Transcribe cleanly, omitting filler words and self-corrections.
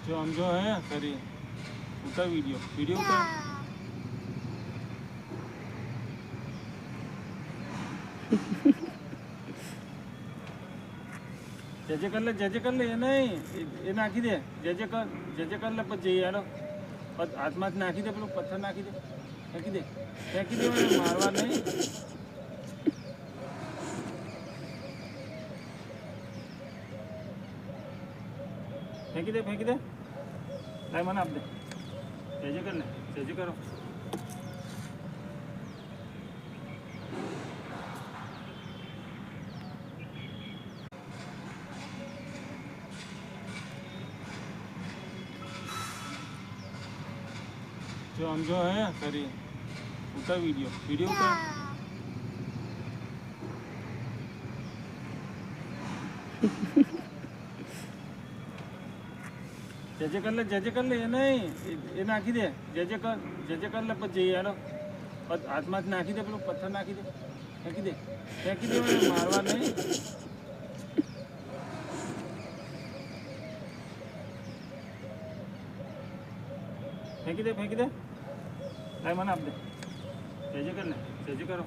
जो हम जो है करिए उतर वीडियो वीडियो उतर જે કર લે એ નહીં એ નાખી દે જે કર લે પછી જઈએ હેલો હાથમાં જ નાખી દે પેલું પથ્થર નાખી દે ફેંકી દે મારવા નહીં ફેંકી દે લાય મને આપ દે જે કર લે જે કરો जो हम जो है करिए उतर वीडियो उतर જે કર લે એ નહીં એ નાખી દે જે કર લે પછી જઈએ હેલો હાથમાં જ નાખી દે પેલું પથ્થર નાખી દે ફેંકી દે મારવા નહીં ફેંકી દે લાય મને આપ દે જે કર લે જે કરો